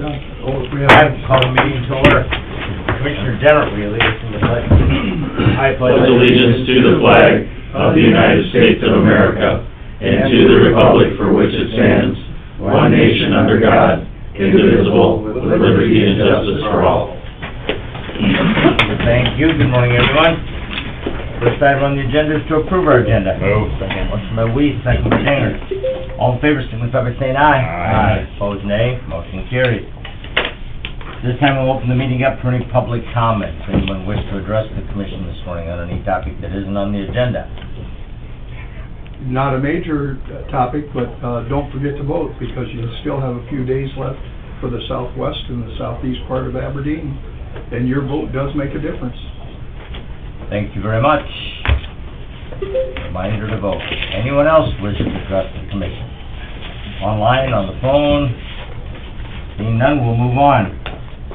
I call the meeting to order. Commissioner Dennett, will you lead us in the pledge? I pledge allegiance to the flag of the United States of America and to the republic for which it stands, one nation under God, indivisible, with liberty and justice for all. Thank you. Good morning, everyone. First item on the agenda is to approve our agenda. Move. Motion by Weiss, second by Dinger. All in favor, signify by saying aye. Aye. Opposed, nay. Motion carries. This time we'll open the meeting up for any public comments. Anyone wish to address the commission this morning on any topic that isn't on the agenda? Not a major topic, but don't forget to vote, because you still have a few days left for the southwest and the southeast part of Aberdeen, and your vote does make a difference. Thank you very much. Reminder to vote. Anyone else wish to address the commission? Online, on the phone? Seeing none, we'll move on.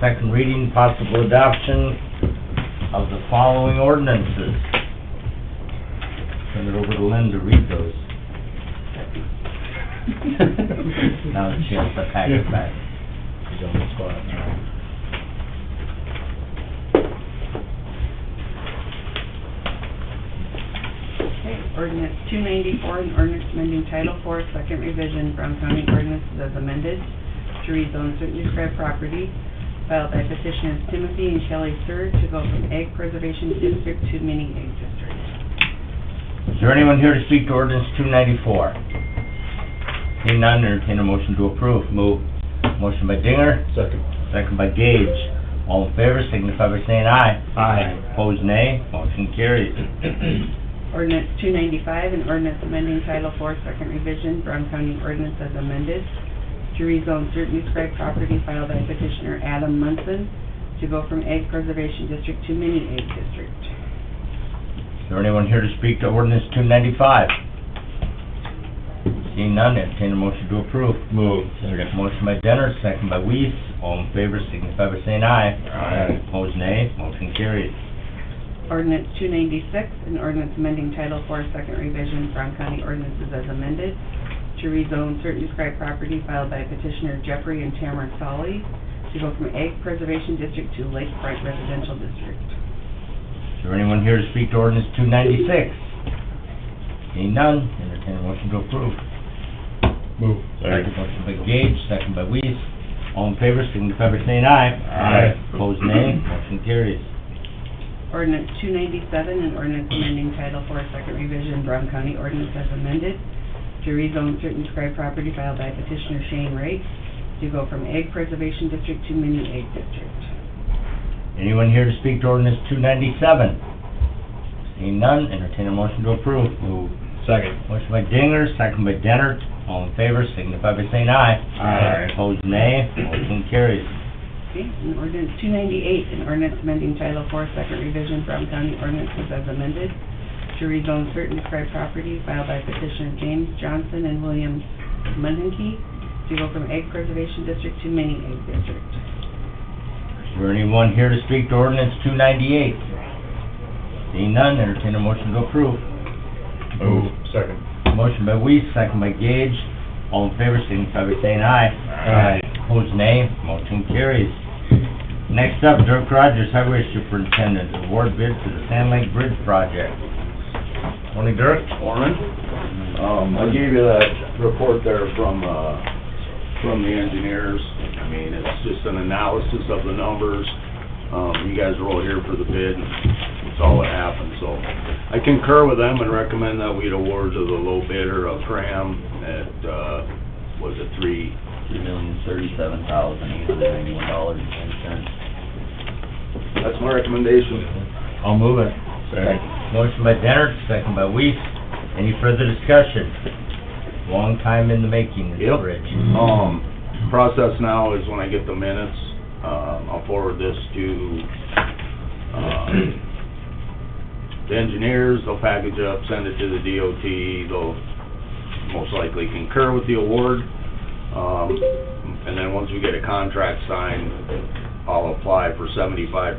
Second reading, possible adoption of the following ordinances. Turn it over to Lynn to read those. Now that she has the packet back. He's on the spot now. Okay, ordinance 294, an ordinance amending Title 4, second revision, Brown County ordinances as amended to rezone certain described property, filed by petitioners Timothy and Shelley Sir to go from Ag Preservation District to Mini Ag District. Is there anyone here to speak to ordinance 294? Seeing none, entertain a motion to approve. Move. Motion by Dinger, Second. second by Gage. All in favor, signify by saying aye. Aye. Opposed, nay. Motion carries. Ordinance 295, an ordinance amending Title 4, second revision, Brown County ordinance as amended to rezone certain described property, filed by petitioner Adam Munson to go from Ag Preservation District to Mini Ag District. Is there anyone here to speak to ordinance 295? Seeing none, entertain a motion to approve. Move. Second. Motion by Denner, second by Weiss. All in favor, signify by saying aye. Aye. Opposed, nay. Motion carries. Ordinance 296, an ordinance amending Title 4, second revision, Brown County ordinances as amended to rezone certain described property, filed by petitioner Jeffrey and Tamara Solly to go from Ag Preservation District to Lakefront Residential District. Is there anyone here to speak to ordinance 296? Seeing none, entertain a motion to approve. Move. Motion by Gage, second by Weiss. All in favor, signify by saying aye. Aye. Opposed, nay. Motion carries. Ordinance 297, an ordinance amending Title 4, second revision, Brown County ordinance as amended to rezone certain described property, filed by petitioner Shane Wright to go from Ag Preservation District to Mini Ag District. Anyone here to speak to ordinance 297? Seeing none, entertain a motion to approve. Move. Second. Motion by Dinger, second by Dennert. All in favor, signify by saying aye. Aye. Opposed, nay. Motion carries. Okay, and ordinance 298, an ordinance amending Title 4, second revision, Brown County ordinances as amended to rezone certain described property, filed by petitioner James Johnson and William Mundenke to go from Ag Preservation District to Mini Ag District. Is there anyone here to speak to ordinance 298? Seeing none, entertain a motion to approve. Move. Second. Motion by Weiss, second by Gage. All in favor, signify by saying aye. Aye. Opposed, nay. Motion carries. Next up, Dirk Rogers, Highway Superintendent, award bid for the Sand Lake Bridge project. Morning, Dirk. Morning. I gave you that report there from the engineers. I mean, it's just an analysis of the numbers. You guys are all here for the bid, and it's all that happened, so. I concur with them and recommend that we'd award to the low bidder of Tram at, was it $3,037,891.10. That's my recommendation. I'll move it. Second. Motion by Dennert, second by Weiss. Any further discussion? Long time in the making, this Yep. bridge. Process now is when I get the minutes, I'll forward this to, the engineers. They'll package up, send it to the DOT. They'll most likely concur with the award. And then once we get a contract signed, I'll apply for 75%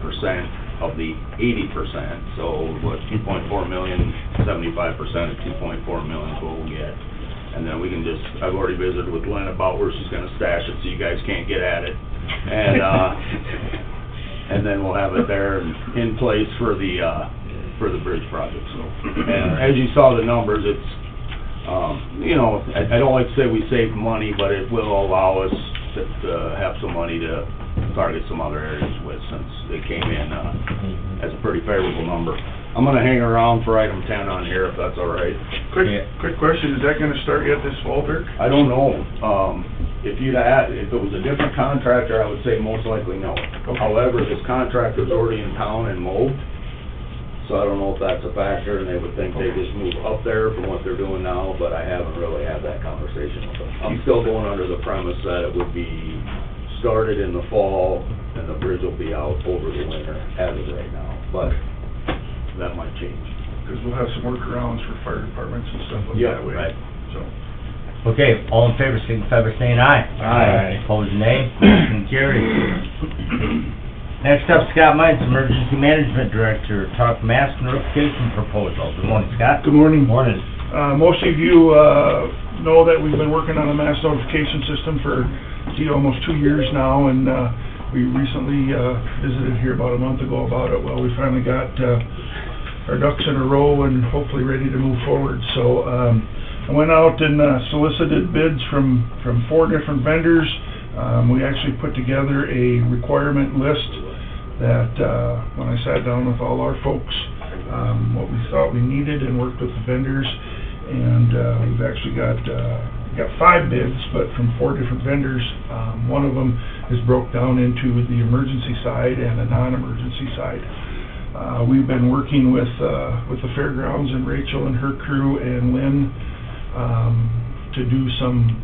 of the 80%. So what, 2.4 million, 75% of 2.4 million is what we'll get. And then we can just, I've already visited with Lynn about where she's gonna stash it, so you guys can't get at it. And then we'll have it there in place for the bridge project, so. And as you saw the numbers, it's, you know, I don't like to say we saved money, but it will allow us to have some money to target some other areas with, since it came in, as a pretty favorable number. I'm gonna hang around for item 10 on here, if that's all right. Quick question, is that gonna start yet this fall, Dirk? I don't know, if it was a different contractor, I would say most likely no. However, this contractor's already in town and mowed, so I don't know if that's a factor, and they would think they just move up there from what they're doing now, but I haven't really had that conversation with them. I'm still going under the premise that it would be started in the fall, and the bridge will be out over the winter, as of right now, but that might change. Because we'll have some workarounds for fire departments and stuff like Yeah, that way. right. So, Okay, all in favor, signify by saying aye. Aye. Opposed, nay. Motion carries. Next up, Scott Mines, Emergency Management Director, talk mask notification proposal. Good morning, Scott. good morning. Morning. Most of you know that we've been working on a mass notification system for, almost 2 years now, and we recently visited here about a month ago about it. Well, we finally got our ducks in a row and hopefully ready to move forward. So I went out and solicited bids from 4 different vendors. We actually put together a requirement list that when I sat down with all our folks, what we thought we needed, and worked with the vendors, and we've actually got 5 bids, but from 4 different vendors. One of them is broke down into the emergency side and the non-emergency side. We've been working with the fairgrounds and Rachel and her crew and Lynn to do some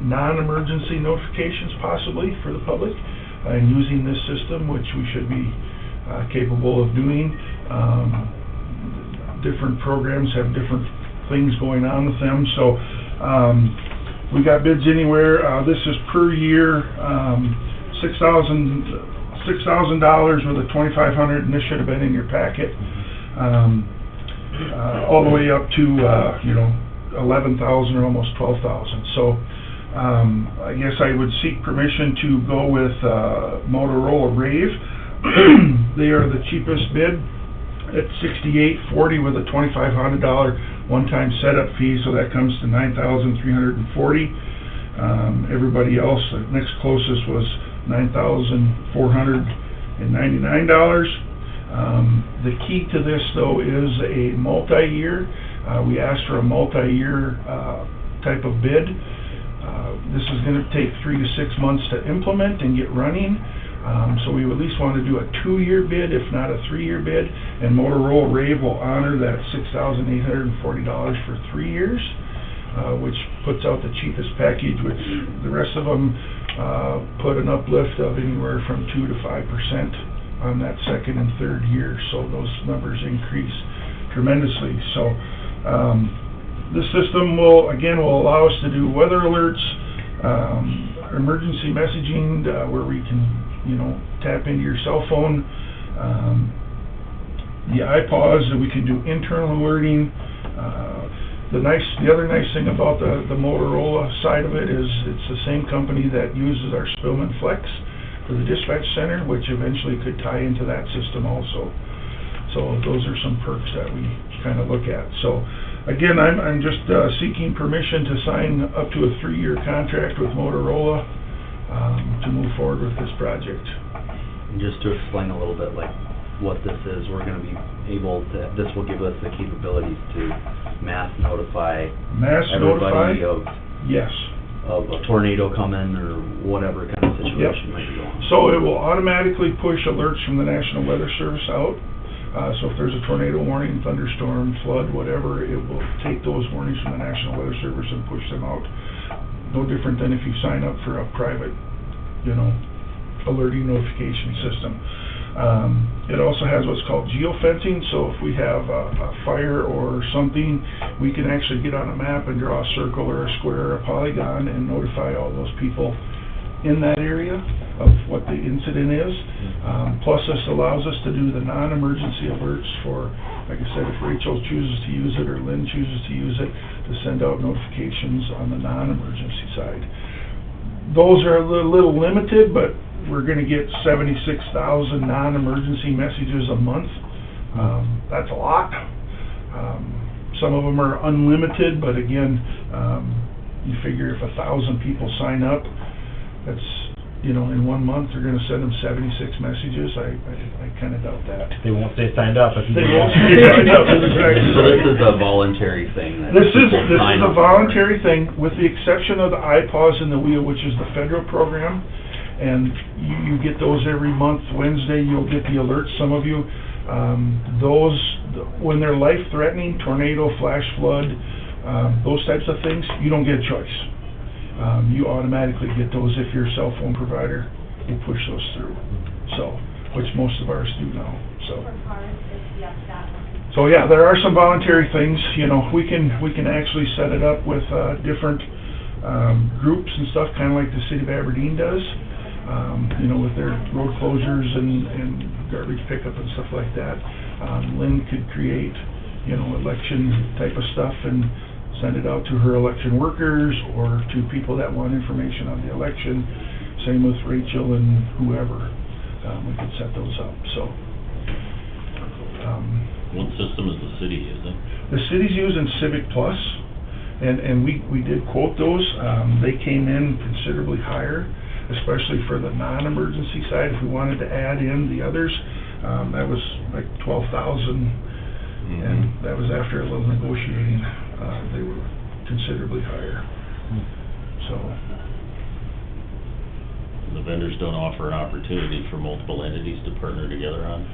non-emergency notifications possibly for the public, and using this system, which we should be capable of doing. Different programs have different things going on with them, so we got bids anywhere. This is per year, $6,000 with a $2,500, and this should have been in your packet, all the way up to $11,000 or almost $12,000. So I guess I would seek permission to go with Motorola Rave. They are the cheapest bid at $6,840 with a $2,500 one-time setup fee, so that comes to $9,340. Everybody else, the next closest was $9,499. The key to this, though, is a multi-year. We asked for a multi-year type of bid. This is going to take 3 to 6 months to implement and get running. So we at least want to do a 2-year bid, if not a 3-year bid, and Motorola Rave will honor that $6,840 for 3 years, which puts out the cheapest package, which the rest of them put an uplift of anywhere from 2 to 5% on that second and third year, so those numbers increase tremendously. So this system will allow us to do weather alerts, emergency messaging, where we can tap into your cell phone, the iPaws, that we can do internal alerting. The other nice thing about the Motorola side of it is it's the same company that uses our Spillman Flex for the dispatch center, which eventually could tie into that system also. So those are some perks that we kind of look at. So again, I'm just seeking permission to sign up to a 3-year contract with Motorola to move forward with this project. And just to explain a little bit like what this is, we're going to be able to, this will give us the capabilities to mass notify everybody Yes. of a tornado coming or whatever kind of situation might be going on. So it will automatically push alerts from the National Weather Service out. So if there's a tornado warning, thunderstorm, flood, whatever, it will take those warnings from the National Weather Service and push them out. No different than if you sign up for a private, alerting notification system. It also has what's called geofencing, so if we have a fire or something, we can actually get on a map and draw a circle or a square or a polygon and notify all those people in that area of what the incident is. Plus, this allows us to do the non-emergency alerts for, like I said, if Rachel chooses to use it or Lynn chooses to use it, to send out notifications on the non-emergency side. those are a little limited, but we're gonna get 76,000 non-emergency messages a month. That's a lot. Some of them are unlimited, but again, you figure if 1,000 people sign up, that's, you know, in 1 month, they're gonna send them 76 messages. I kinda doubt that. They won't stay signed up if you... They won't stay signed up, that's exactly So this right. is a voluntary thing that This is people sign a up for. voluntary thing, with the exception of the iPause in the Wheel, which is the federal program. And you get those every month. Wednesday, you'll get the alerts, some of you. Those, when they're life-threatening, tornado, flash flood, those types of things, you don't get a choice. You automatically get those if your cell phone provider will push those through. So, which most of ours do now, so. So yeah, there are some voluntary things, you know, we can actually set it up with, different, groups and stuff, kinda like the city of Aberdeen does. You know, with their road closures and garbage pickup and stuff like that. Lynn could create, you know, election type of stuff and send it out to her election workers or to people that want information on the election. Same with Rachel and whoever. We could set those up, so. What system is the city using? The city's using Civic Plus, and we did quote those. They came in considerably higher, especially for the non-emergency side. If we wanted to add in the others, that was like 12,000, and that was after a little negotiating. They were considerably higher, so. The vendors don't offer an opportunity for multiple entities to partner together on?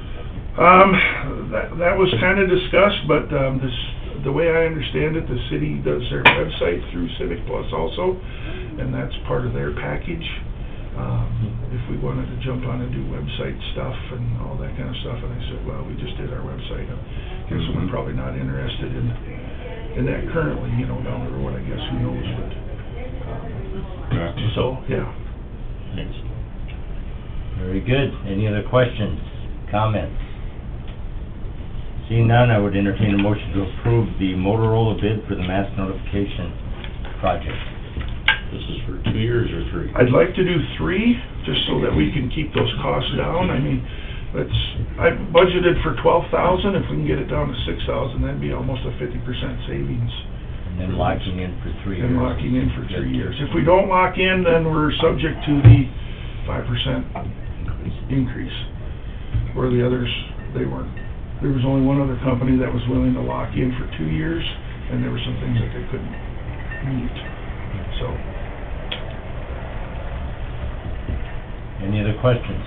That was kind of discussed, but the way I understand it, the city does their website through Civic Plus also, and that's part of their package. If we wanted to jump on and do website stuff and all that kind of stuff, and I said, well, we just did our website. I guess we're probably not interested in that currently, you know, down the road, I guess, who knows, but, so, yeah. Thanks. Very good. Any other questions, comments? Seeing none, I would entertain a motion to approve the Motorola bid for the mass notification project. This is for 2 years or 3? I'd like to do 3, just so that we can keep those costs down. I mean, I budgeted for 12,000, if we can get it down to 6,000, that'd be almost a 50% savings. And then locking in for 3 years. And locking in for 3 years. If we don't lock in, then we're subject to the 5% increase, where the others, they weren't. There was only one other company that was willing to lock in for 2 years, and there were some things that they couldn't meet, so. Any other questions?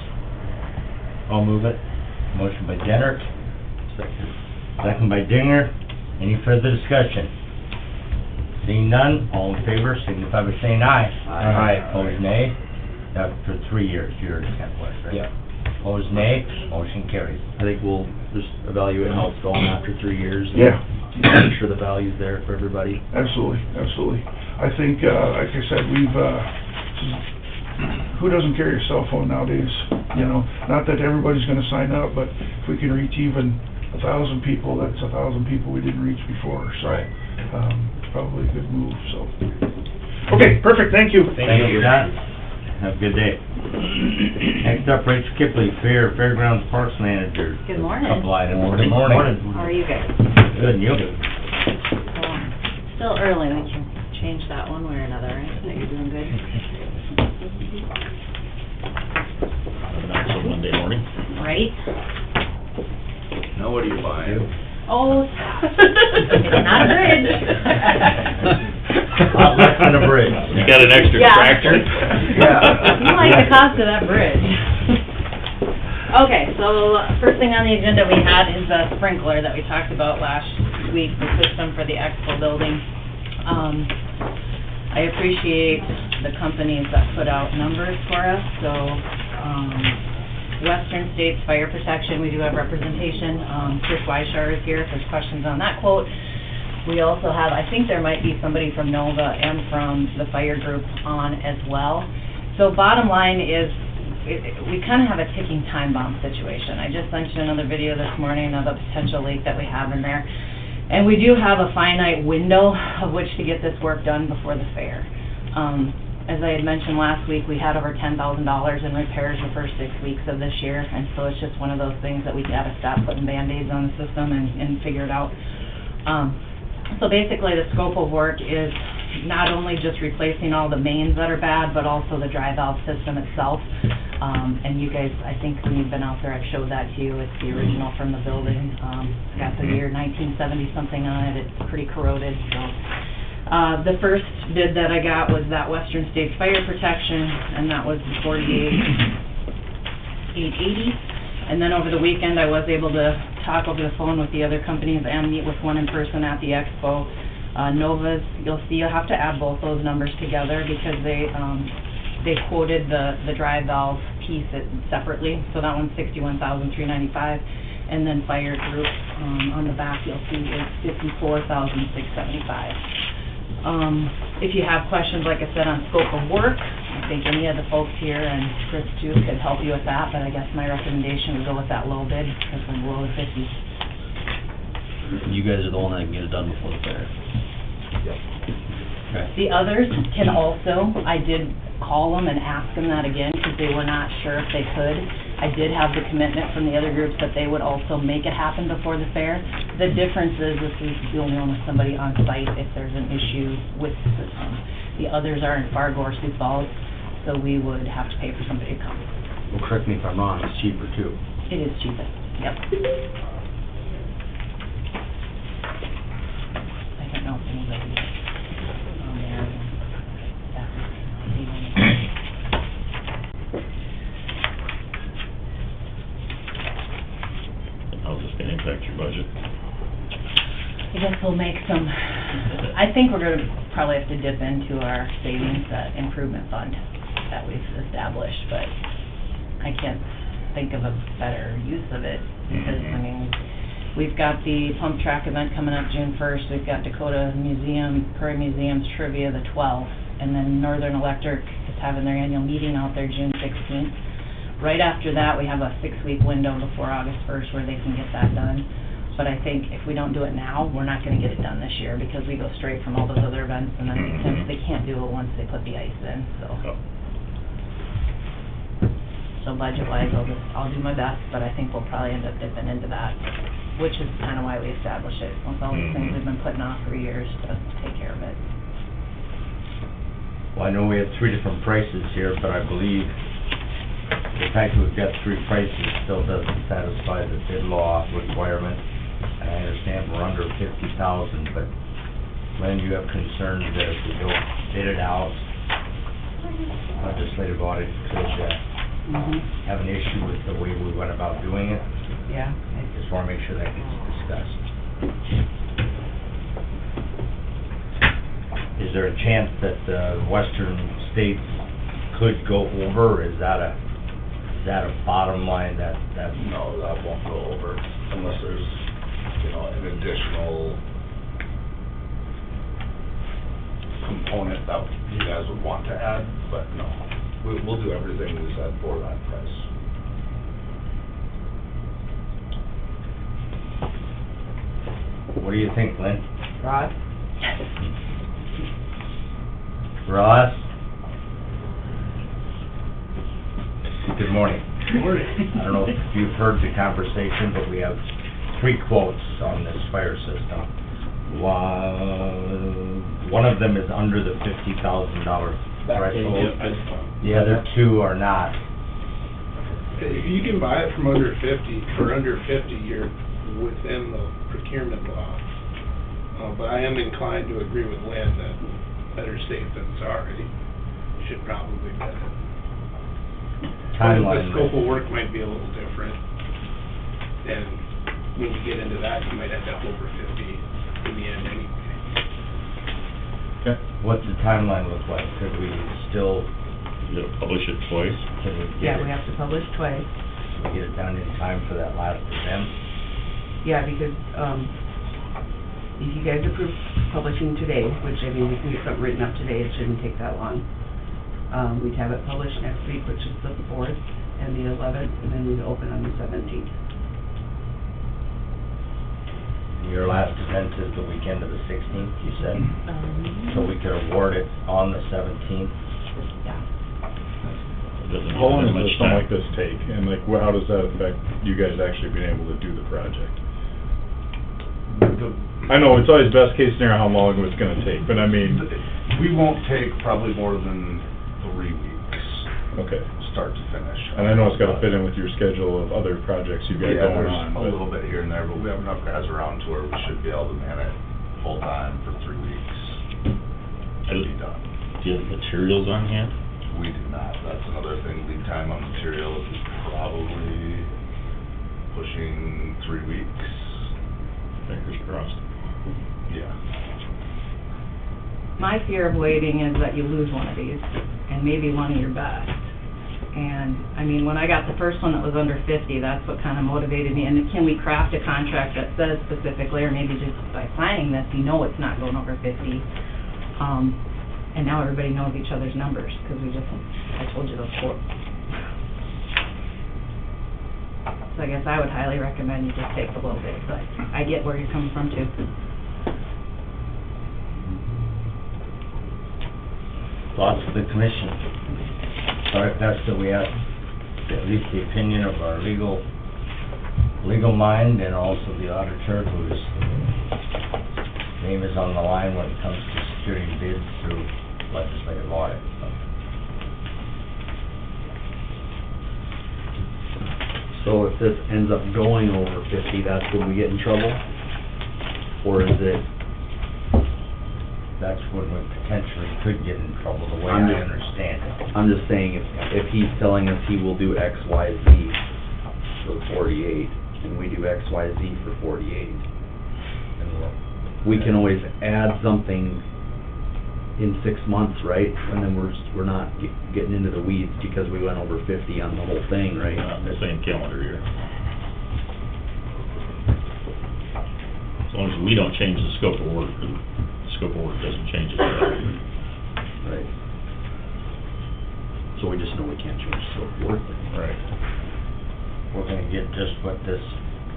I'll move it. Motion by Denner, second by Dinger. Any further discussion? Seeing none, all in favor, signify by saying aye. Aye. Opposed, nay. That's for 3 years, you're in Kent West, right? Yeah. Opposed, nay. Motion carries. I think we'll just evaluate how it's going after 3 years. and Yeah. Make sure the value's there for everybody. Absolutely, absolutely. I think, like I said, who doesn't carry a cell phone nowadays? You know, not that everybody's gonna sign up, but if we can reach even 1,000 people, that's 1,000 people we didn't reach before, so. Right. It's probably a good move, so. Okay, perfect, thank you. Thank you, Don. Have a good day. Next up, Rachel Kipley, Fairgrounds Parks Manager. Good morning. Couple items. Good morning. How are you guys? Good, and you? Still early, we can change that one way or another, right? So you're doing good? Not so Monday morning. Right? Now what are you buying? Oh, it's not a bridge. Lot less than a bridge. You got an extra Yeah. tractor? You like the cost of that bridge. Okay, so first thing on the agenda we had is the sprinkler that we talked about last week, the system for the Expo building. I appreciate the companies that put out numbers for us, so, Western States Fire Protection, we do have representation. Chris Weishar is here if there's questions on that quote. We also have, I think there might be somebody from Nova and from the fire group on as well. So bottom line is, we kind of have a ticking time bomb situation. I just sent you another video this morning of a potential leak that we have in there. And we do have a finite window of which to get this work done before the fair. as I had mentioned last week, we had over $10,000 in repairs the first 6 weeks of this year, and so it's just one of those things that we gotta stop putting Band-Aids on the system and figure it out. So basically, the scope of work is not only just replacing all the mains that are bad, but also the dry valve system itself. And you guys, I think when you've been out there, I've showed that to you. It's the original from the building. It's got the year 1970-something on it. It's pretty corroded, so. The first bid that I got was that Western States Fire Protection, and that was $48,880. And then over the weekend, I was able to talk over the phone with the other companies and meet with one in person at the expo. Nova's, you'll see, you'll have to add both those numbers together because they quoted the dry valve piece separately, so that one's $61,395. And then Fire Group, on the back, you'll see is $54,675. If you have questions, like I said, on scope of work, I think any of the folks here, and Chris too, could help you with that, but I guess my recommendation would go with that low bid, because we're below the 50s. You guys are the one that can get it done before the fair. Okay. The others can also, I did call them and ask them that again, because they were not sure if they could. I did have the commitment from the other groups that they would also make it happen before the fair. The difference is this is the only one with somebody on site if there's an issue with the system. The others are in Fargo or Sioux Falls, so we would have to pay for somebody to come. Well, correct me if I'm wrong, it's cheaper too. It is cheapest, yep. I don't know if anybody on there. How's this gonna impact your budget? I guess we'll make some, I think we're gonna probably have to dip into our savings, improvement fund that we've established, but I can't think of a better use of it, because, I mean, we've got the pump track event coming up June 1st, we've got Dakota Museum, Prairie Museum's trivia the 12th, and then Northern Electric is having their annual meeting out there June 16th. Right after that, we have a 6-week window before August 1st where they can get that done. But I think if we don't do it now, we're not gonna get it done this year, because we go straight from all those other events, and then they can't do it once they put the ice in, so. So budget-wise, I'll do my best, but I think we'll probably end up dipping into that, which is kinda why we established it, with all these things we've been putting off for years to take care of it. Well, I know we have 3 different prices here, but I believe the fact that we've got 3 prices still doesn't satisfy the bid law requirement. And I understand we're under 50,000, but Lynn, you have concerns that if we don't bid it out, legislative audit could have an issue with the way we went about doing it. Yeah. I just wanna make sure that gets discussed. Is there a chance that the Western States could go over, or is that a bottom line that? No, that won't go over unless there's, an additional component that you guys would want to add, but no. We'll do everything we said for that price. What do you think, Lynn? Rod? Ross? Good morning. Good morning. I don't know if you've heard the conversation, but we have 3 quotes on this fire system. One of them is under the $50,000 threshold. The other 2 are not. You can buy it from under 50, for under 50, you're within the procurement law. But I am inclined to agree with Lynn that better safe than sorry should probably bid it. Timeline. The scope of work might be a little different, and when you get into that, you might end up over 50 in the end anyway. Okay. What's the timeline look like? Could we still, You gotta publish it twice. can we Yeah, get we it, have to publish twice. can we get it done in time for that last event? Yeah, because, if you guys approve publishing today, which, I mean, we can get something written up today, it shouldn't take that long. We'd have it published next week, which is the 4th and the 11th, and then we'd open on the 17th. Your last event is the weekend of the 16th, you said? So we could award it on the 17th? doesn't How long have does much something time. like this take, and like, how does that affect you guys actually being able to do the project? I know, it's always best case scenario how long it's gonna take, but I mean, We won't take probably more than 3 weeks, okay. start to finish. And I know it's gotta fit in with your schedule of other projects you've got Yeah, going there's on, a but... little bit here and there, but we have enough guys around to where we should be able to man it full-time for 3 weeks. To be done. Do you have materials on hand? We do not, that's another thing, lead time on materials is probably pushing 3 weeks. Fingers crossed. Yeah. My fear of waiting is that you lose one of these, and maybe one of your best. And, I mean, when I got the first one that was under 50, that's what kind of motivated me. And can we craft a contract that says specifically, or maybe just by signing this, you know it's not going over 50? And now everybody knows each other's numbers, because I told you those four. So I guess I would highly recommend you just take the low bid, but I get where you're coming from too. Thoughts of the commission? Sorry, Pastor, we have at least the opinion of our legal mind and also the auditor whose name is on the line when it comes to securing bids through legislative audit. So if this ends up going over 50, that's when we get in trouble? Or is it, That's when we potentially could get in trouble, the way I understand it. I'm just saying, if he's telling us he will do X, Y, Z for 48, and we do X, Y, Z for 48, And we'll- we can always add something in 6 months, right? And then we're not getting into the weeds because we went over 50 on the whole thing, right? Not in the same calendar year. As long as we don't change the scope of work, the scope of work doesn't change it. Right. So we just know we can't change the scope of work. Right. We're gonna get just what this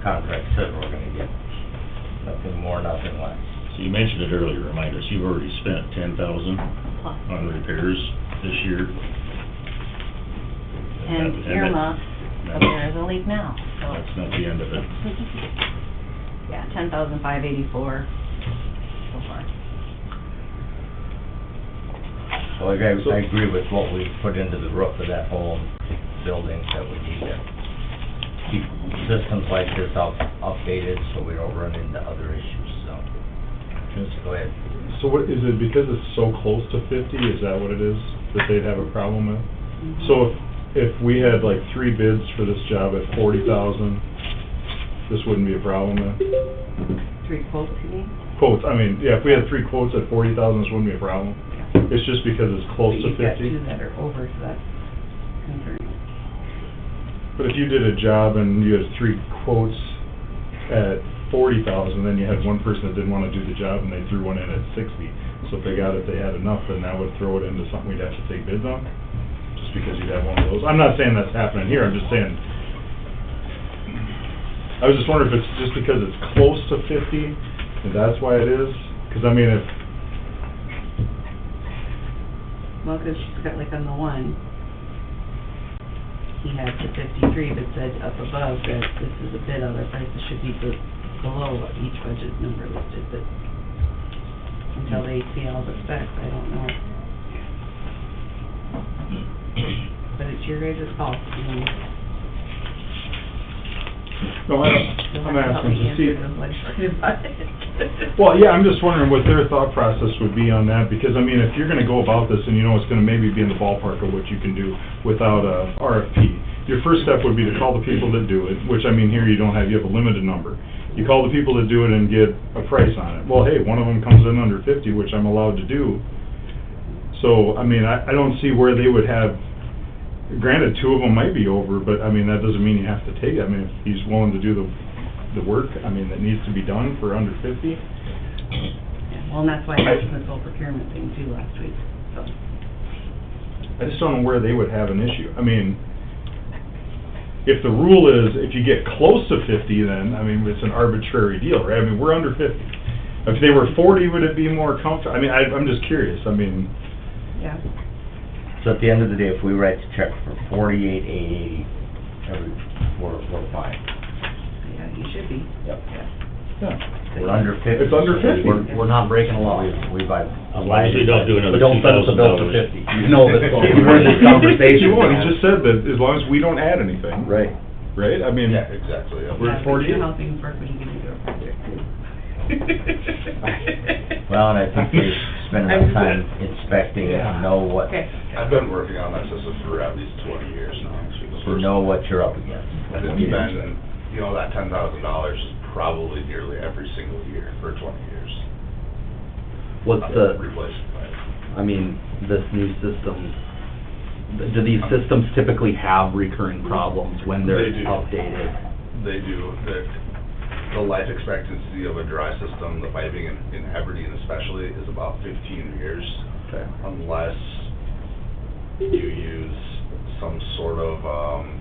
contract said we're gonna get. Nothing more, nothing less. So you mentioned it earlier, remind us, you've already spent 10,000 Plus. on repairs this year. And that- earmuffs, but there is a leak now, so. That's not the end of it. Yeah, 10,584 so far. So I agree with what we put into the roof of that whole building, that we need to keep systems like this updated so we don't run into other issues, so. Go ahead. So what, is it because it's so close to 50, is that what it is, that they'd have a problem with? So if we had like 3 bids for this job at 40,000, this wouldn't be a problem then? 3 quotes, you mean? Quotes, I mean, yeah, if we had 3 quotes at 40,000, this wouldn't be a problem? It's just because it's close to 50? You've got 2 that are over, so that's concerning. But if you did a job and you had 3 quotes at 40,000, then you had one person that didn't want to do the job and they threw one in at 60. So if they got it, they had enough, then that would throw it into something we'd have to take bids on? Just because you'd have one of those? I'm not saying that's happening here, I'm just saying, I was just wondering if it's just because it's close to 50, and that's why it is? Because I mean, if, Well, 'cause she's got, like, on the one, he had the 53, but said up above that this is a bid, other prices should be below what each budget number listed, but until they see all the specs, I don't know. But it's your guys' call. no, You'll I'm have to help asking me to see. answer the legislative budget. Well, yeah, I'm just wondering what their thought process would be on that, because, I mean, if you're gonna go about this and you know it's gonna maybe be in the ballpark of what you can do without a RFP, your first step would be to call the people that do it, which, I mean, here you don't have, you have a limited number. You call the people that do it and get a price on it. Well, hey, one of them comes in under 50, which I'm allowed to do. So, I mean, I don't see where they would have, granted, 2 of them might be over, but, I mean, that doesn't mean you have to take it. I mean, if he's willing to do the work, I mean, that needs to be done for under 50. Yeah, well, and that's why I mentioned this whole procurement thing too last week, so. I just don't know where they would have an issue. I mean, if the rule is, if you get close to 50, then, I mean, it's an arbitrary deal, right? I mean, we're under 50. If they were 40, would it be more comfortable? I mean, I'm just curious, I mean... Yeah. So at the end of the day, if we write the check for $48,880, we're fine. Yeah, you should be. Yep. Yeah. We're under 50. It's under 50. We're not breaking a law. We've As long as we don't do another But don't send us a bill for $2,000. 50. You know this, you heard this conversation. You won't, he just said that as long as we don't add anything. Right. Right? I mean, Yeah, exactly, yeah. we're at 48. How things work when you get into a project too. Well, and I think they spend enough time inspecting it to know what, Okay. I've been working on that system for at least 20 years now. to know what you're up against. And it's been, you know, that $10,000 is probably nearly every single year for 20 years. What's the, Replacement pipe. I mean, this new system, do these systems typically have recurring problems when they're They do. updated? They do. The life expectancy of a dry system, the piping in Aberdeen especially, is about 15 years. Okay. Unless you use some sort of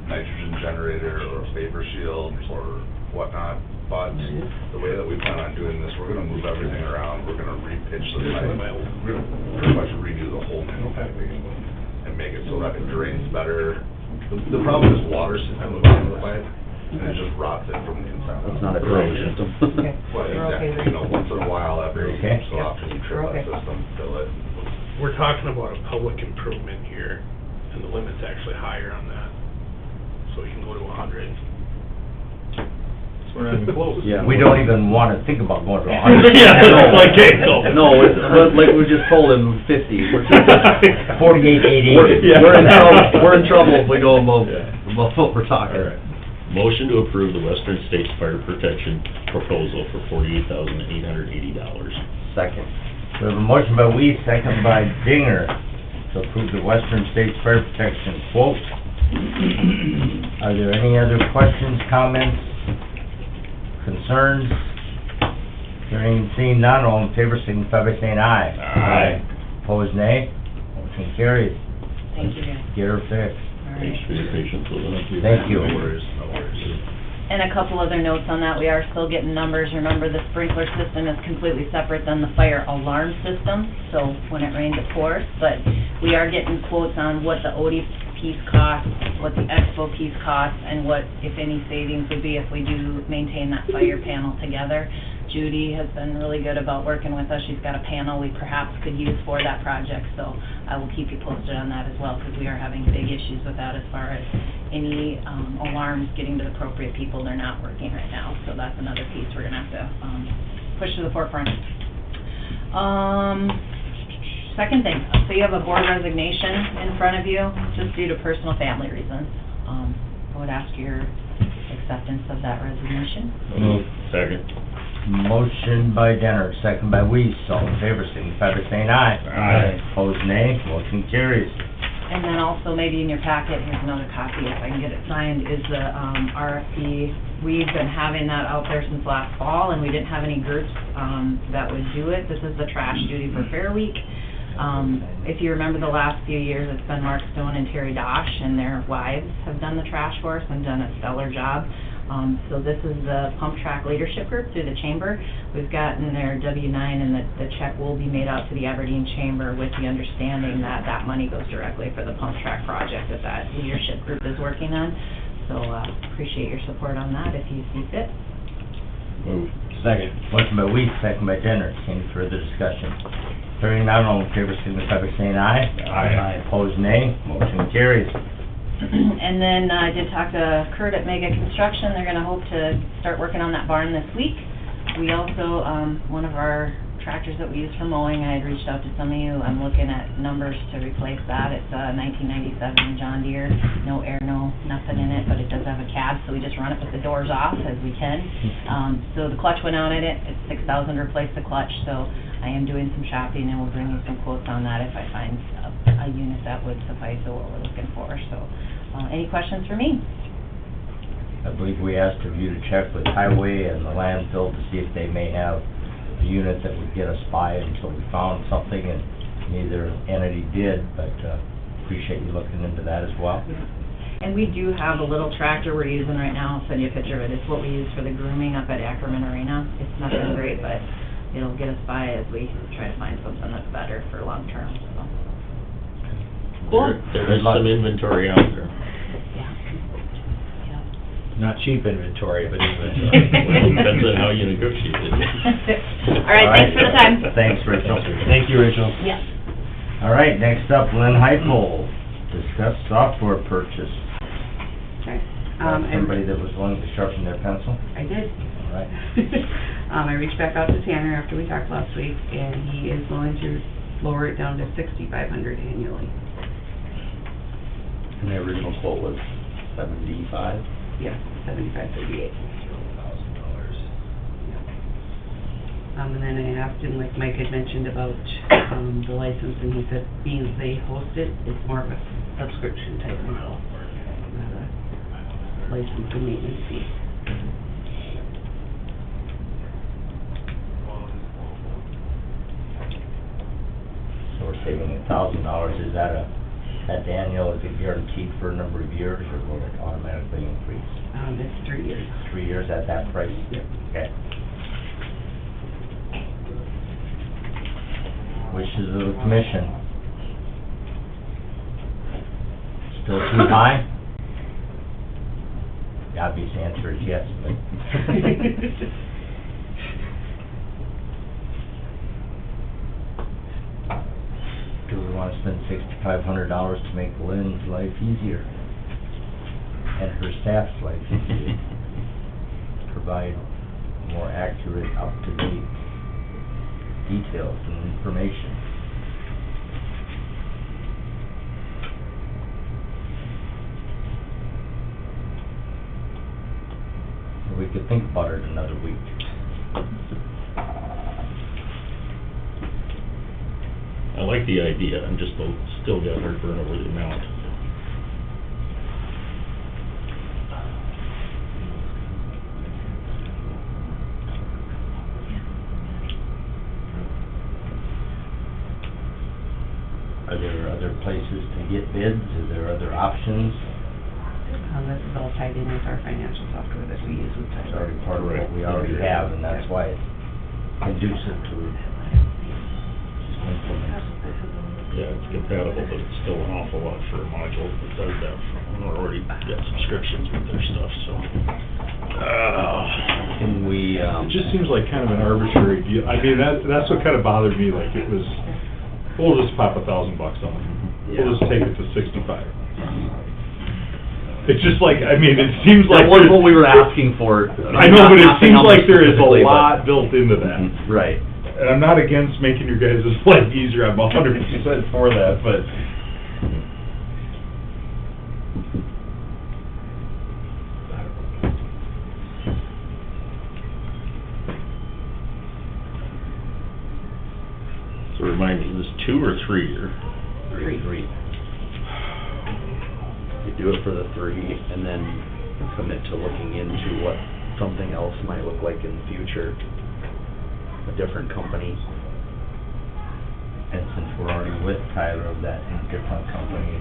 nitrogen generator or vapor shield or whatnot. But the way that we plan on doing this, we're gonna move everything around, we're gonna repitch the pipe, we're gonna pretty much redo the whole main piping and make it so that it drains better. The problem is water sitting in the bottom of the pipe, and it just rots it from the inside. It's not a dry system. Okay. But We're okay exactly, you know, once in a while, every Okay. so often, you trip We're that okay. system, fill it. We're talking about a public improvement here, and the limit's actually higher on that. So you can go to 100. We're not even close. Yeah. We don't even wanna think about going to 100. Yeah, that's like Geico. No, it's, but like we just told him, 50. We're just- 48,880. We're in trouble, we're in trouble if we go above, Yeah. above what we're talking. All right. Motion to approve the Western States Fire Protection proposal for $48,880. Second. We have a motion by Weiss, second by Dinger, to approve the Western States Fire Protection quote. Are there any other questions, comments, concerns? Hearing and seeing none, all in favor signify by saying aye. Aye. Opposed, nay. Motion carries. Thank you, guys. Get her fixed. All right. Thanks for your patience with us. Thank you. No worries, no worries. And a couple other notes on that, we are still getting numbers. Remember, the sprinkler system is completely separate than the fire alarm system, so when it rains, it pours. But we are getting quotes on what the Odie piece costs, what the Expo piece costs, and what, if any, savings would be if we do maintain that fire panel together. Judy has been really good about working with us. She's got a panel we perhaps could use for that project, so I will keep you posted on that as well, because we are having big issues with that as far as any alarms getting to the appropriate people. They're not working right now, so that's another piece we're gonna have to push to the forefront. Second thing, so you have a board resignation in front of you, just due to personal family reasons. I would ask your acceptance of that resignation. Second. Motion by Denner, second by Weiss, all in favor signify by saying aye. Aye. Opposed, nay. Motion carries. And then also, maybe in your packet, here's another copy if I can get it signed, is the RFP. We've been having that out there since last fall, and we didn't have any groups that would do it. This is the Trash Duty for Fair Week. If you remember the last few years, it's been Mark Stone and Terry Dosh, and their wives have done the trash for us and done a stellar job. So this is the Pump Track Leadership Group through the Chamber. We've gotten their W-9, and the check will be made out to the Aberdeen Chamber with the understanding that that money goes directly for the Pump Track project that that leadership group is working on. So appreciate your support on that if you see fit. Move. Second. Motion by Weiss, second by Denner. Any further discussion? Hearing none, all in favor signify by saying aye. Aye. Opposed, nay. Motion carries. And then I did talk to Kurt at Mega Construction. They're gonna hope to start working on that barn this week. We also, one of our tractors that we use for mowing, I had reached out to some of you. I'm looking at numbers to replace that. It's a 1997 John Deere, no air, no nothing in it, but it does have a cab, so we just run it with the doors off as we can. So the clutch went out in it. It's $6,000 to replace the clutch, so I am doing some shopping, and we'll bring you some quotes on that if I find a unit that would suffice for what we're looking for. So, any questions for me? I believe we asked of you to check with Highway and the landfill to see if they may have a unit that would get us by until we found something, and neither entity did, but appreciate you looking into that as well. And we do have a little tractor we're using right now. I'll send you a picture of it. It's what we use for the grooming up at Ackerman Arena. It's nothing great, but it'll get us by as we try to find something that's better for long term, so. Cool. There is some inventory out there. Yeah. Yeah. Not cheap inventory, but Depends on how you negotiate it. All right, thanks for the time. Thanks, Rachel. Thank you, Rachel. Yeah. All right, next up, Lynn Heifel, discuss software purchase. Okay. Somebody that was willing to sharpen their pencil? I did. All right. I reached back out to Tanner after we talked last week, and he is willing to lower it down to $6,500 annually. And the original quote was 75? Yes, $75.38. And then I asked him, like Mike had mentioned, about the license, and he said, being as they host it, it's more of a subscription type model, not a license and maintenance fee. So we're saving $1,000. Is that annual, is it guaranteed for a number of years, or will it automatically increase? It's 3 years. 3 years at that price? Yep. Okay. Wishes of the commission. Still too high? The obvious answer is yes, but... Do we want to spend $6,500 to make Lynn's life easier? And her staff's life easier? Provide more accurate, up-to-date details and information. We could think about it another week. I like the idea, I'm just still got heartburn over the amount. Are there other places to get bids? Are there other options? This is all tied in with our financial software that we use with It's Tyler. already part of what we already have, and that's why it's conducive to implement. Yeah, it's compatible, but it's still an awful lot for a module that does that. We're already got subscriptions with their stuff, so. Can we, It just seems like kind of an arbitrary deal. I mean, that's what kind of bothered me, like, it was, we'll just pop $1,000 on it. We'll just take it to 65. It's just like, I mean, it seems like... That wasn't what we were asking for. I know, but it seems like there is a lot built into that. Right. And I'm not against making your guys' life easier, I'm 100% for that, but... So remind me, is this 2 or 3 year? 3. You do it for the 3, and then commit to looking into what something else might look like in the future. A different company. And since we're already with Tyler, that different company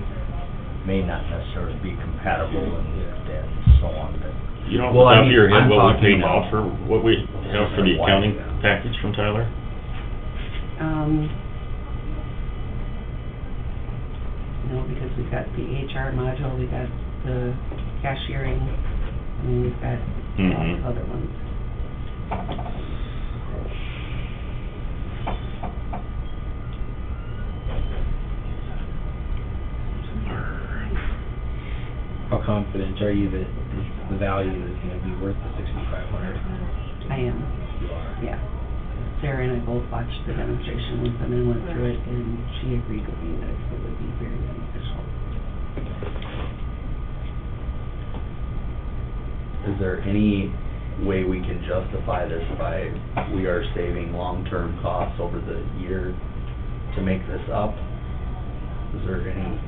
may not necessarily be compatible and so on, but... You know, Well, off I the top of mean, your head, I'm what we pay talking now about- for what we have for the accounting package from Tyler? No, because we've got the HR module, we got the cashiering, and we've got lots of other ones. How confident are you that the value is gonna be worth the $6,500? I am, You are. yeah. Sarah and I both watched the demonstration with them and went through it, and she agreed with me that it would be very beneficial. Is there any way we can justify this by, we are saving long-term costs over the year to make this up? Is there any?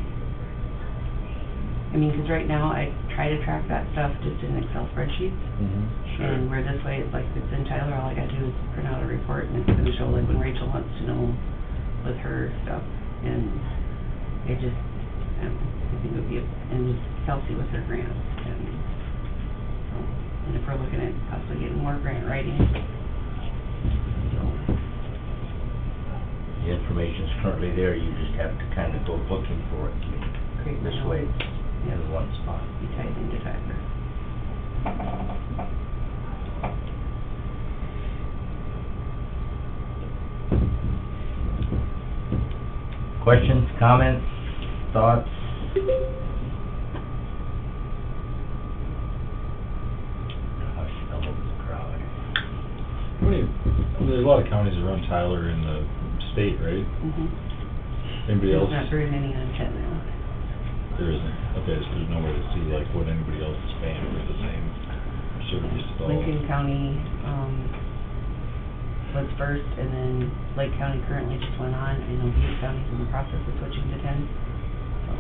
I mean, 'cause right now, I try to track that stuff just in Excel spreadsheets, and where this way, it's like, if it's in Tyler, all I gotta do is print out a report, and it's gonna show, like, when Rachel wants to know with her stuff, and it just, I don't know, I think it would be, and with Kelsey with her grants, and so, and if we're looking at possibly getting more grant writing, so. The information's currently there, you just have to kind of go looking for it Great. this way, in one spot. Be tied into Tyler. Questions, comments, thoughts? Hush, double the crowd. There's a lot of counties around Tyler in the state, right? Anybody else? There's not very many on 10 now. There isn't. Okay, so there's no way to see like what anybody else is paying for the same service at all. Lincoln County, was first, and then Lake County currently just went on. I know Butte County's in the process of switching to 10, so.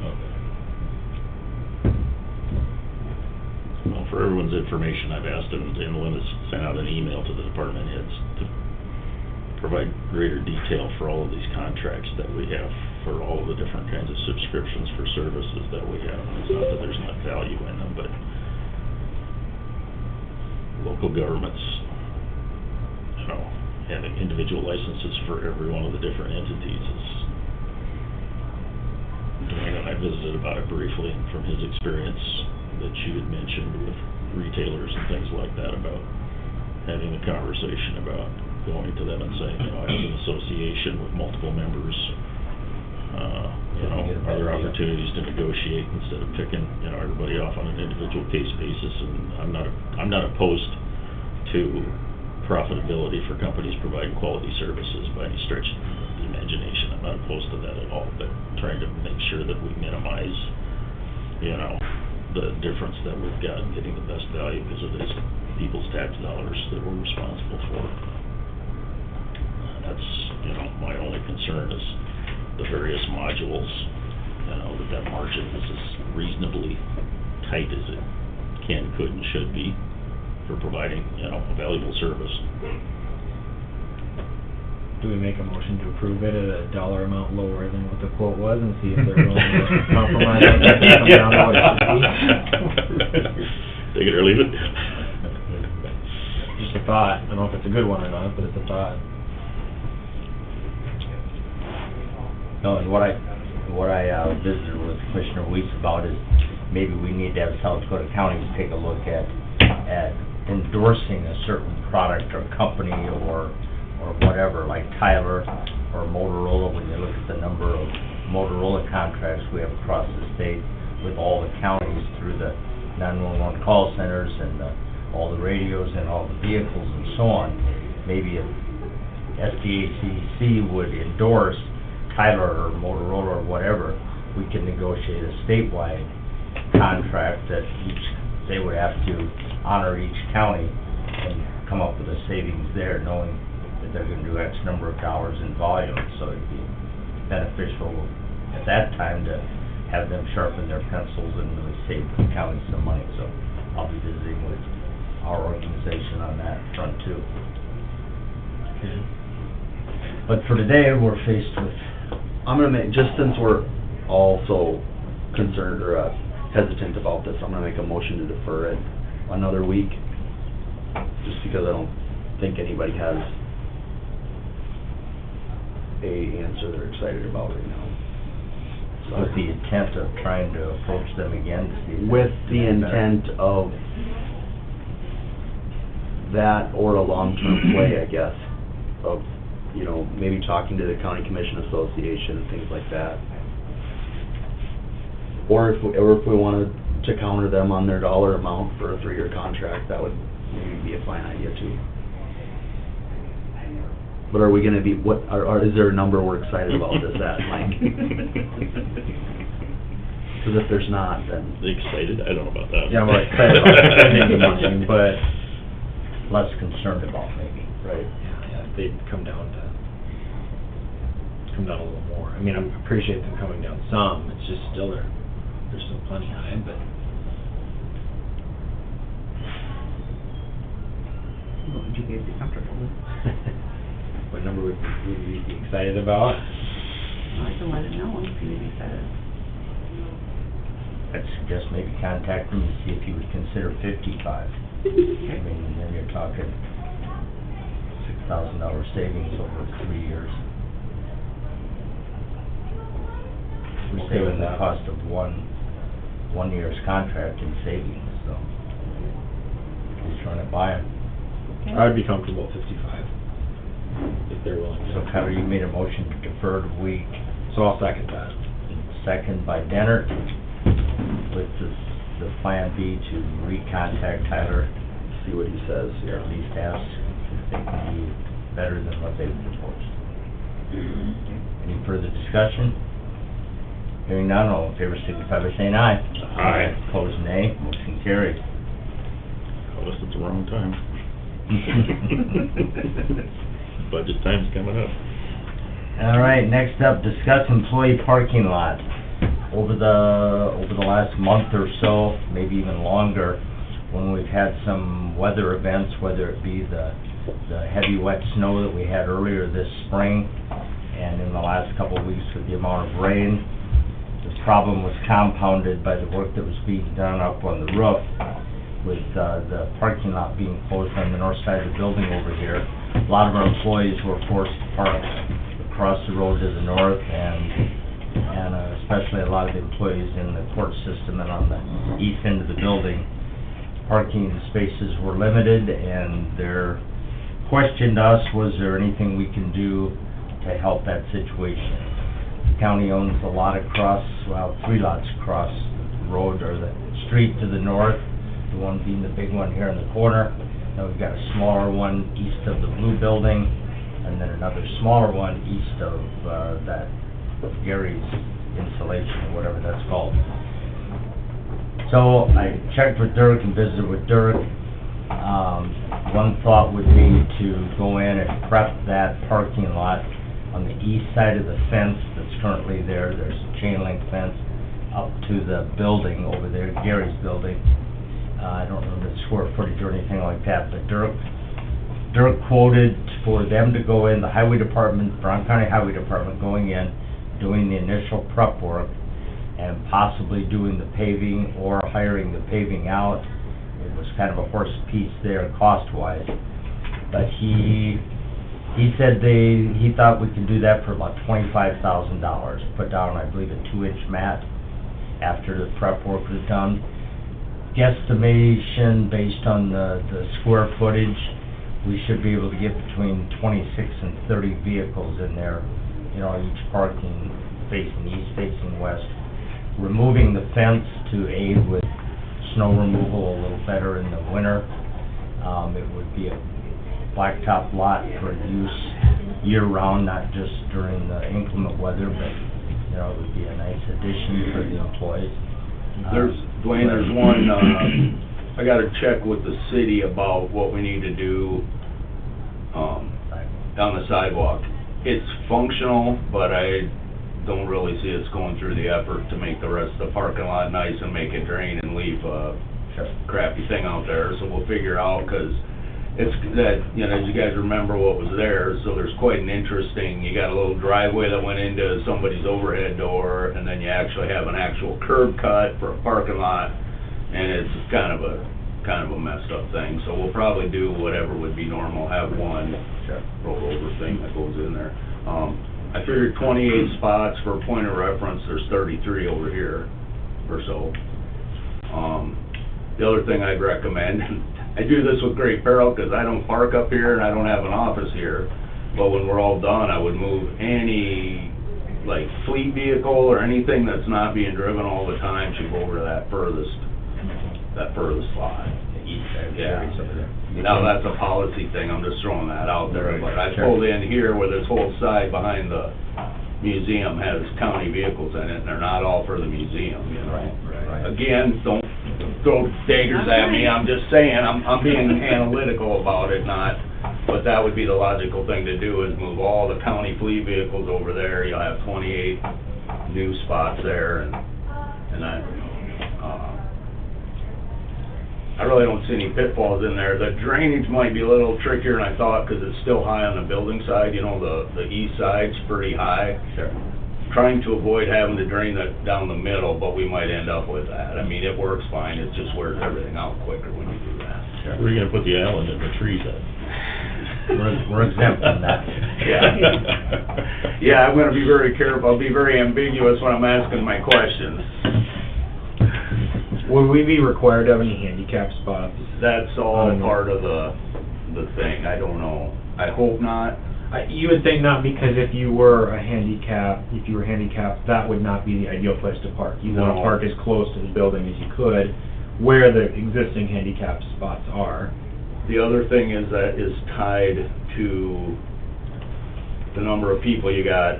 Okay. Well, for everyone's information, I've asked them, and Lynn has sent out an email to the department heads to provide greater detail for all of these contracts that we have, for all of the different kinds of subscriptions for services that we have. And it's not that there's not value in them, but local governments, you know, having individual licenses for every one of the different entities is, Dwayne and I visited about it briefly from his experience that you had mentioned with retailers and things like that, about having a conversation about going to them and saying, you know, as an association with multiple members, you know, are there opportunities to negotiate instead of picking, you know, everybody off on an individual case basis? And I'm not opposed to profitability for companies providing quality services by any stretch of the imagination. I'm not opposed to that at all, but trying to make sure that we minimize, you know, the difference that we've got in getting the best value, because it is people's tax dollars that we're responsible for. That's, you know, my only concern is the various modules, you know, that margin is as reasonably tight as it can, could, and should be for providing, you know, a valuable service. Do we make a motion to approve it at a dollar amount lower than what the quote was, and see if they're willing to compromise on that, and come down to what it should be? Take it or leave it. Just a thought. I don't know if it's a good one or not, but it's a thought. No, and what I visited with Commissioner Weiss about is maybe we need to have South Dakota counties take a look at endorsing a certain product or company or whatever, like Tyler or Motorola. When you look at the number of Motorola contracts we have across the state with all the counties through the 911 call centers and all the radios and all the vehicles and so on, maybe if SDACC would endorse Tyler or Motorola or whatever, we can negotiate a statewide contract that they would have to honor each county and come up with a savings there, knowing that they're gonna do X number of dollars in volume. So it'd be beneficial at that time to have them sharpen their pencils and really save the county some money. So I'll be visiting with our organization on that front too. But for today, we're faced with, I'm gonna make, just since we're all so concerned or hesitant about this, I'm gonna make a motion to defer it another week, just because I don't think anybody has a answer they're excited about right now. So with the intent of trying to approach them again to see. if with they- the intent of that, or a long-term play, I guess, of, you know, maybe talking to the County Commission Association and things like that. Or if we wanted to counter them on their dollar amount for a 3-year contract, that would maybe be a fine idea too. But are we gonna be, is there a number we're excited about this at, Mike? Because if there's not, then... Excited? I don't know about that. Yeah, I'm excited about spending the money, but less concerned about maybe. Right. Yeah, if they'd come down a little more. I mean, I appreciate them coming down some, it's just still, they're still plenty high, but... What would you guys be comfortable with? What number would we be excited about? I can let it know if you would be excited. I'd suggest maybe contact them and see if you would consider 55. I mean, then you're talking $6,000 savings over 3 years. saving with the that. cost of one year's contract in savings, so. Just run it by them. Okay. I'd be comfortable at 55, if they're willing to. So Tyler, you made a motion to defer the week, So I'll second that. second by Dennert, with the plan B to recontact Tyler, See what he says, or at least ask if they can do better than what they proposed. Any further discussion? Hearing none, all in favor signify by saying aye. Aye. Opposed, nay. Motion carried. Call us at the wrong time. Budget time's coming up. All right, next up, discuss employee parking lot. Over the last month or so, maybe even longer, when we've had some weather events, whether it be the heavy wet snow that we had earlier this spring, and in the last couple of weeks with the amount of rain, this problem was compounded by the work that was being done up on the roof, with the parking lot being closed on the north side of the building over here. A lot of our employees were forced to park across the road to the north, and especially a lot of the employees in the court system and on the east end of the building. Parking spaces were limited, and their question to us, was there anything we can do to help that situation? The county owns a lot across, well, 3 lots across the road, or the street to the north, the one being the big one here in the corner. Then we've got a smaller one east of the blue building, and then another smaller one east of that Gary's insulation, or whatever that's called. So I checked with Dirk and visited with Dirk. One thought would be to go in and prep that parking lot on the east side of the fence that's currently there. There's a chain link fence up to the building over there, Gary's building. I don't remember the square footage or anything like that, but Dirk quoted for them to go in, the highway department, Brown County Highway Department going in, doing the initial prep work, and possibly doing the paving or hiring the paving out. It was kind of a horse piece there cost-wise, but he said he thought we could do that for about $25,000, put down, I believe, a 2-inch mat after the prep work was done. Guesstimation based on the square footage, we should be able to get between 26 and 30 vehicles in there, each parking facing east, facing west. Removing the fence to aid with snow removal a little better in the winter. It would be a blacktop lot for use year-round, not just during the inclement weather, but, it would be a nice addition for the employees. Dwayne, there's one, I gotta check with the city about what we need to do, on the sidewalk. It's functional, but I don't really see us going through the effort to make the rest of the parking lot nice and make it drain and leave a crappy thing out there, so we'll figure out, 'cause it's that, as you guys remember what was there, so there's quite an interesting, you got a little driveway that went into somebody's overhead door, and then you actually have an actual curb cut for a parking lot, and it's kind of a messed up thing, so we'll probably do whatever would be normal, have one rollover thing that goes in there. I figured 28 spots, for a point of reference, there's 33 over here, or so. The other thing I'd recommend, and I do this with great peril, because I don't park up here and I don't have an office here, but when we're all done, I would move any, fleet vehicle or anything that's not being driven all the time should go over to that furthest slot. East side, Yeah. Gary's over there. Now, that's a policy thing, I'm just throwing that out there, but I pulled in here where this whole side behind the museum has county vehicles in it, and they're not all for the museum, Right. Again, don't throw daggers at me, I'm just saying, I'm being analytical about it, but that would be the logical thing to do, is move all the county fleet vehicles over there, you'll have 28 new spots there, and I really don't see any pitfalls in there. The drainage might be a little trickier than I thought, because it's still high on the building side, the east side's pretty high. Sure. Trying to avoid having to drain that down the middle, but we might end up with that. I mean, it works fine, it just wears everything out quicker when you do that. Where are you gonna put the island in the trees at? we're exempt from that. Yeah. Yeah, I'm gonna be very careful, I'll be very ambiguous when I'm asking my questions. Would we be required to have any handicap spots? That's all part of the thing, I don't know. I hope not. You would think not, because if you were handicapped, that would not be the ideal place to park. You want to No. park as close to the building as you could, where the existing handicap spots are. The other thing is that is tied to the number of people you got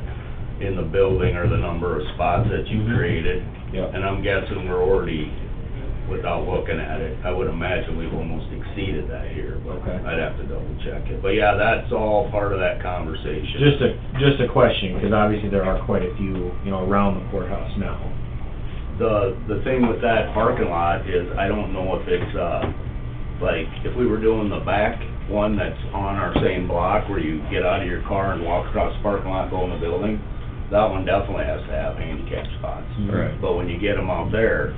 in the building or the number of spots that you created. Yep. And I'm guessing we're already, without looking at it, I would imagine we've almost exceeded that here, but Okay. I'd have to double check it. But yeah, that's all part of that conversation. Just a question, because obviously there are quite a few, around the courthouse now. The thing with that parking lot is, I don't know if it's, like, if we were doing the back one that's on our same block, where you get out of your car and walk across the parking lot, go in the building, that one definitely has to have handicap spots. Right. But when you get them out there,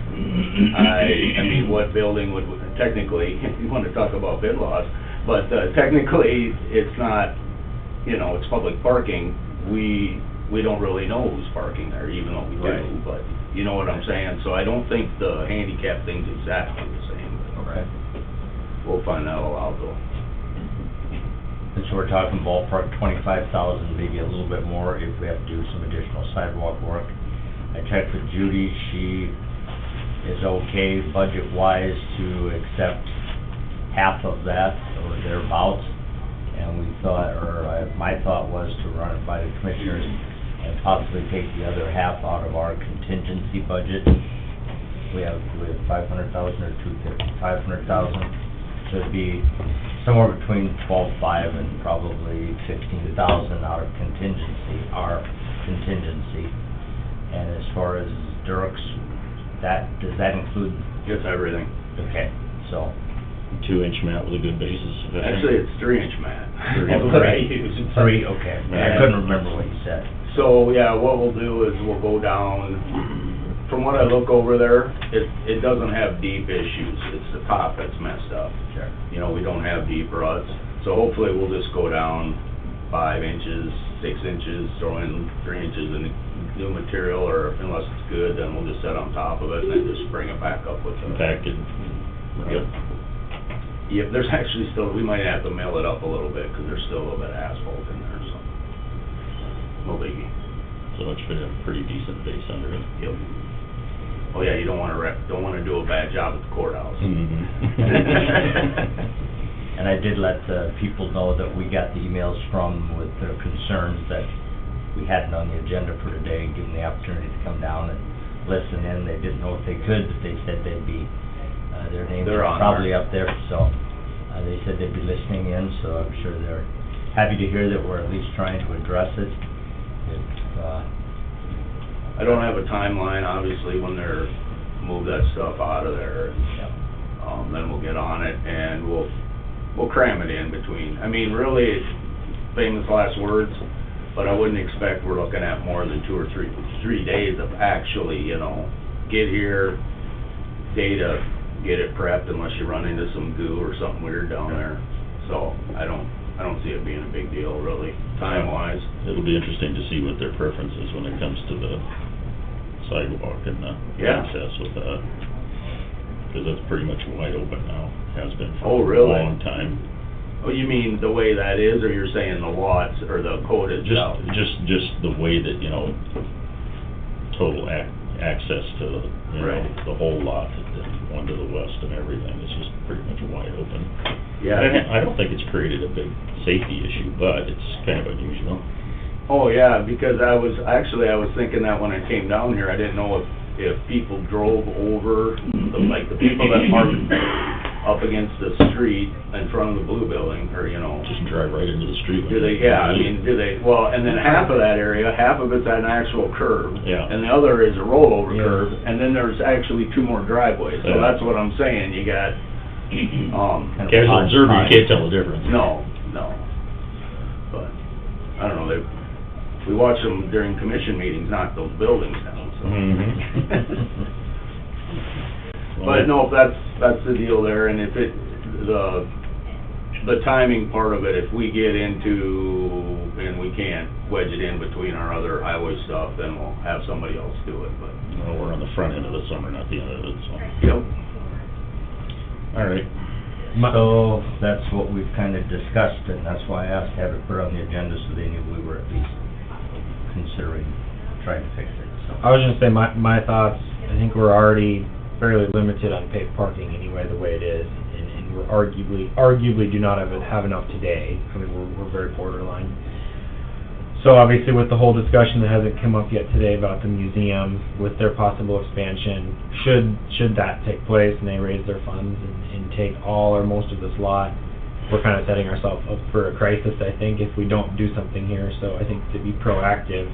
I mean, what building would, technically, if you want to talk about bid laws, but technically, it's not, it's public parking. We don't really know who's parking there, even though we do, Right. but you know what I'm saying? So I don't think the handicap thing's exactly the same. Okay. We'll find that all out though. And so we're talking ballpark 25,000, maybe a little bit more if we have to do some additional sidewalk work. I checked with Judy, she is okay budget-wise to accept half of that or thereabouts. And we thought, my thought was to run it by the commissioners and possibly take the other half out of our contingency budget. We have 500,000 or 250, 500,000. So it'd be somewhere between 12.5 and probably 15,000 out of contingency, our contingency. And as far as Dirk's, does that include? Just everything. Okay, so. 2-inch mat with a good basis. Actually, it's 3-inch mat. Three, okay. I couldn't remember what you said. So, yeah, what we'll do is we'll go down, from what I look over there, it doesn't have deep issues. It's the top that's messed up. Sure. We don't have deep ruts. So hopefully we'll just go down 5 inches, 6 inches, throw in 3 inches in new material, or unless it's good, then we'll just set on top of it and then just bring it back up with the... Compacted. Yep. Yep, there's actually still, we might have to mill it up a little bit, because there's still a little bit of asphalt in there, so. No biggie. So it should have a pretty decent base under it. Yep. Oh yeah, you don't wanna do a bad job at the courthouse. And I did let the people know that we got the emails from with their concerns that we hadn't on the agenda for today, and give them the opportunity to come down and listen in. They didn't know if they could, but they said they'd be, their names They're are on probably there. up there, so, they said they'd be listening in, so I'm sure they're happy to hear that we're at least trying to address it. I don't have a timeline, obviously, when they're move that stuff out of there, and, then we'll get on it, and we'll cram it in between. I mean, really, it's famous last words, but I wouldn't expect we're looking at more than 2 or 3 days of actually, get here, data, get it prepped, unless you run into some goo or something weird down there. So, I don't see it being a big deal, really, time-wise. It'll be interesting to see what their preference is when it comes to the sidewalk and the Yeah. access with that. Because that's pretty much wide open now, has been for Oh, a really? long time. Oh, you mean the way that is, or you're saying the lots, or the code itself? Just the way that, total access to, Right. the whole lot, the one to the west and everything is just pretty much wide open. Yeah. I don't think it's created a big safety issue, but it's kind of unusual. Oh, yeah, because I was thinking that when I came down here, I didn't know if people drove over, the people that parked up against the street in front of the blue building, or, Just drive right into the street. do they, well, and then half of that area, half of it's an actual curve. Yeah. And the other is a rollover Yeah. curve, and then there's actually 2 more driveways, so Yeah. that's what I'm saying, you got, Casual observer, you can't tell the difference. no, but, I don't know, we watch them during commission meetings, knock those buildings down, so. Mhm. But no, that's the deal there, and if the the timing part of it, if we get into, and we can't wedge it in between our other highway stuff, then we'll have somebody else do it, but. Well, we're on the front end of the summer, not the end of it, so. Yep. All right. So, that's what we've kind of discussed, and that's why I asked to have it put on the agenda, so they knew we were at least considering trying to fix it, so. I was gonna say, my thoughts, I think we're already fairly limited on paid parking anyway, the way it is, and we're arguably do not have enough today. I mean, we're very borderline. So obviously with the whole discussion that hasn't come up yet today about the museum, with their possible expansion, should that take place and they raise their funds and take all or most of this lot, we're kind of setting ourselves up for a crisis, I think, if we don't do something here. So I think to be proactive,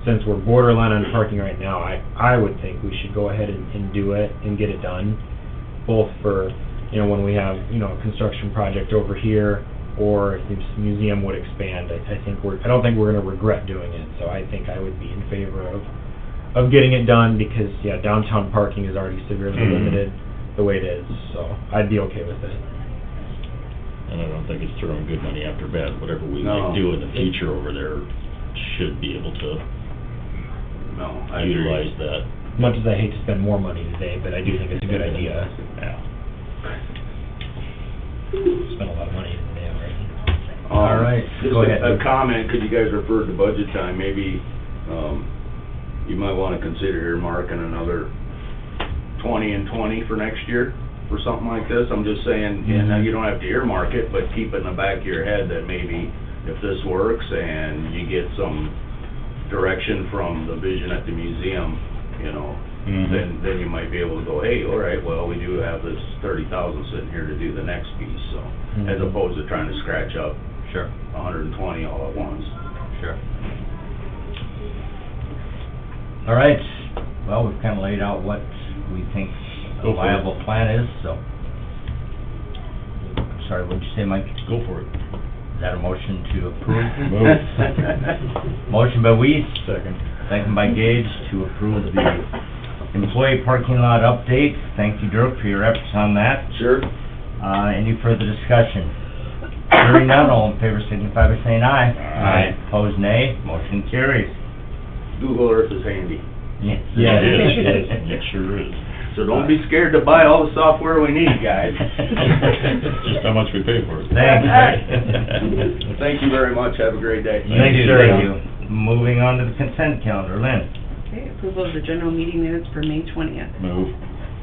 since we're borderline on parking right now, I would think we should go ahead and do it and get it done, both for, when we have, a construction project over here, or if this museum would expand. I don't think we're gonna regret doing it, so I think I would be in favor of getting it done, because, downtown parking is already severely limited the way it is, so I'd be okay with it. And I don't think it's throwing good money after bad. Whatever we No. do in the future over there should be able to No, I agree. utilize that. Much as I hate to spend more money today, but I do think it's a good idea. Yeah. Spent a lot of money today already. All right, Just go ahead. a comment, because you guys referred to budget time, maybe, you might want to consider earmarking another 20 and 20 for next year, for something like this. I'm just saying, and you don't have to earmark it, but keep it in the back of your head that maybe if this works and you get some direction from the vision at the museum, then you might be able to go, hey, all right, well, we do have this 30,000 sitting here to do the next piece, so, as opposed to trying to scratch up Sure. 120 all at once. Sure. All right, well, we've kind of laid out what we think a Go for it. viable plan is, so. Sorry, what'd you say, Mike? Go for it. Is that a motion to approve? Move. Motion by Weiss, Second. second by Gage, to approve the employee parking lot update. Thank you, Dirk, for your efforts on that. Sure. Any further discussion? Hearing none, all in favor signify by saying aye. Aye. Opposed, nay. Motion carries. Google Earth is handy, Yes. Yeah, it is. It sure is. so don't be scared to buy all the software we need, guys. Just how much we pay for it. Thanks. Thank you very much, have a great day. Thank you. Moving on to the consent calendar, Lynn. Okay, approval of the general meeting minutes for May 20th. Move.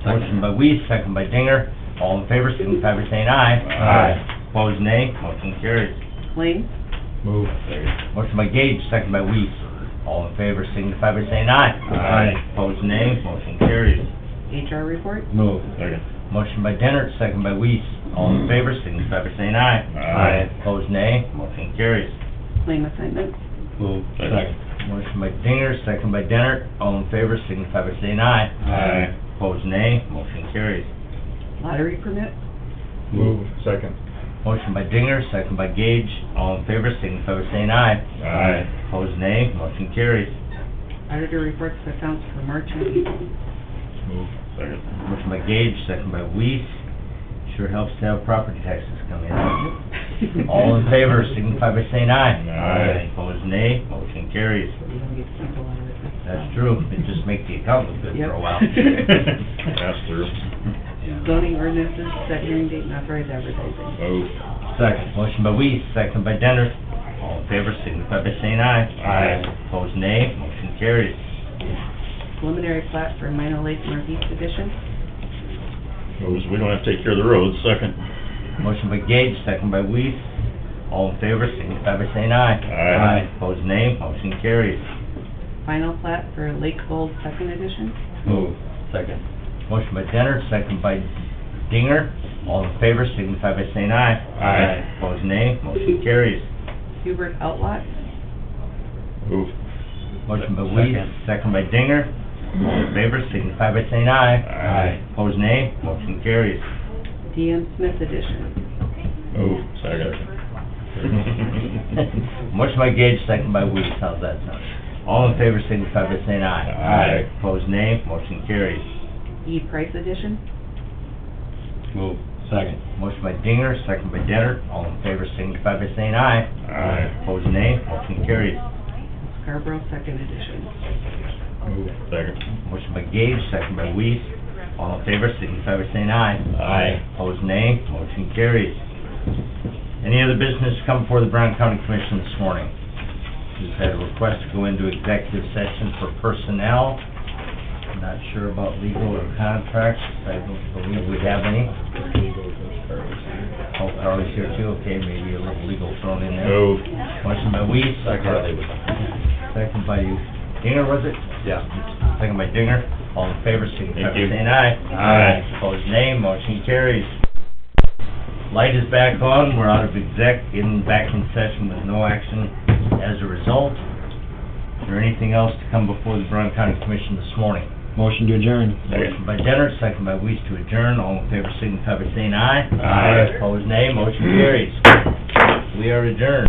Motion by Weiss, second by Dinger. All in favor, signify by saying aye. Aye. Opposed, nay. Motion carries. Claims, Move. Motion by Gage, second by Weiss. All in favor, signify by saying aye. Aye. Opposed, nay. Motion carries. HR report, Move. Second. Motion by Dennert, second by Weiss. All in favor, signify by saying aye. Aye. Opposed, nay. Motion carries. claim assignment, Move. Second. Motion by Dinger, second by Dennert. All in favor, signify by saying aye. Aye. Opposed, nay. Motion carries. lottery permit, Move. Second. Motion by Dinger, second by Gage. All in favor, signify by saying aye. Aye. Opposed, nay. Motion carries. auditor reports of accounts for March and April. Move. Second. Motion by Gage, second by Weiss. Sure helps to have property taxes come in. All in favor, signify by saying aye. Aye. Opposed, nay. Motion carries. You don't get people out of it. That's true. It just makes the account look good for a while. Pass through. Zoning ordinances, set hearing date, and authorized advertising. Move. Second. Motion by Weiss, second by Denner. All in favor, signify by saying aye. Aye. Opposed, nay. Motion carries. Preliminary plat for Minot Lake Northeast Edition. Moves, we don't have to take care of the roads. Second. Motion by Gage, second by Weiss. All in favor, signify by saying aye. Aye. Opposed, nay. Motion carries. Final plat for Lake Gold Second Edition. Move. Second. Motion by Denner, second by Dinger. All in favor, signify by saying aye. Aye. Opposed, nay. Motion carries. Hubert Outlot. Move. Motion by Weiss, second by Dinger. All in favor, signify by saying aye. Aye. Opposed, nay. Motion carries. DM Smith Edition. Move. Second. Motion by Gage, second by Weiss. How's that sound? All in favor, signify by saying aye. Aye. Opposed, nay. Motion carries. E Price Edition. Move. Second. Motion by Dinger, second by Denner. All in favor signify by saying aye. Aye. Opposed, nay. Motion carries. Scarborough, second edition. Second. Motion by Gage, second by Weiss. All in favor signify by saying aye. Aye. Opposed, nay. Motion carries. Any other business come before the Brown County Commission this morning? We've had a request to go into executive session for personnel. Not sure about legal or contracts. I don't believe we have any. Oh, Carly's here too. Okay, maybe a little legal thrown in there. Oh. Motion by Weiss. Carly was Second by Dinger, was it? Yeah. Second by Dinger. All in favor, signify by Thank you. saying aye. Aye. Opposed, nay. Motion carries. Light is back on. We're out of exec, back in session with no action as a result. Is there anything else to come before the Brown County Commission this morning? Motion to adjourn. Motion by Denner, second by Weiss to adjourn. All in favor, signify by saying aye. Aye. Opposed, nay. Motion carries. We are adjourned.